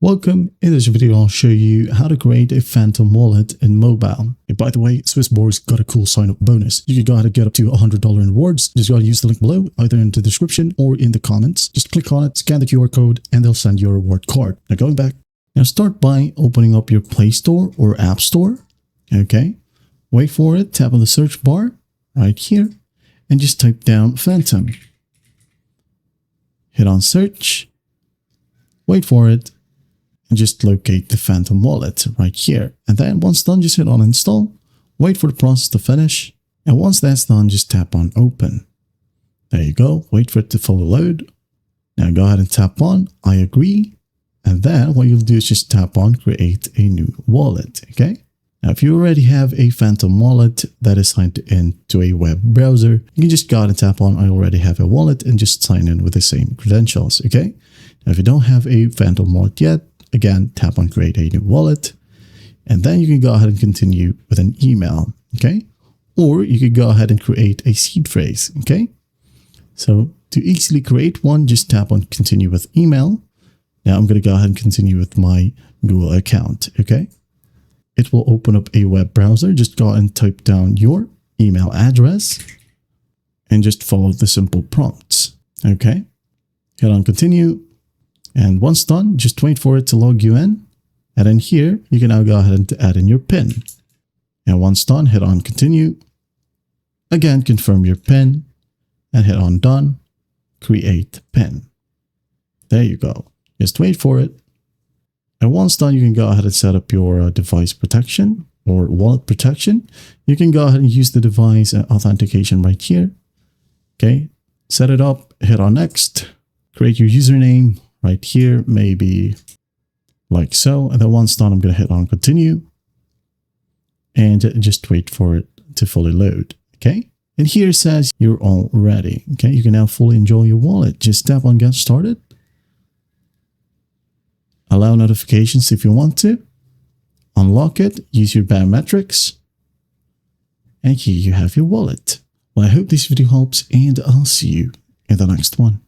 Welcome. In this video, I'll show you how to create a Phantom wallet in mobile. And by the way, Swissborg's got a cool sign-up bonus. You can go ahead and get up to $100 in rewards. Just gotta use the link below, either in the description or in the comments. Just click on it, scan the QR code, and they'll send you a reward card. Now going back, now start by opening up your Play Store or App Store. Okay. Wait for it, tap on the search bar right here, and just type down Phantom. Hit on search, wait for it, and just locate the Phantom wallet right here. And then once done, just hit on install, wait for the process to finish. And once that's done, just tap on open. There you go. Wait for it to fully load. Now go ahead and tap on I agree. And then what you'll do is just tap on create a new wallet. Okay. Now, if you already have a Phantom wallet that is signed into a web browser, you can just go ahead and tap on I already have a wallet and just sign in with the same credentials. Okay. Now, if you don't have a Phantom wallet yet, again, tap on create a new wallet, and then you can go ahead and continue with an email, okay? Or you could go ahead and create a seed phrase, okay? So to easily create one, just tap on continue with email. Now I'm going to go ahead and continue with my Google account, okay? It will open up a web browser. Just go ahead and type down your email address and just follow the simple prompts, okay? Hit on continue. And once done, just wait for it to log you in. And then here, you can now go ahead and add in your PIN. And once done, hit on continue. Again, confirm your PIN and hit on done, create PIN. There you go. Just wait for it. And once done, you can go ahead and set up your device protection or wallet protection. You can go ahead and use the device authentication right here. Okay, set it up, hit on next, create your username right here, maybe like so. And then once done, I'm going to hit on continue and just wait for it to fully load. Okay. And here it says you're all ready. Okay. You can now fully enjoy your wallet. Just tap on get started. Allow notifications if you want to. Unlock it. Use your biometrics. And here you have your wallet. Well, I hope this video helps, and I'll see you in the next one.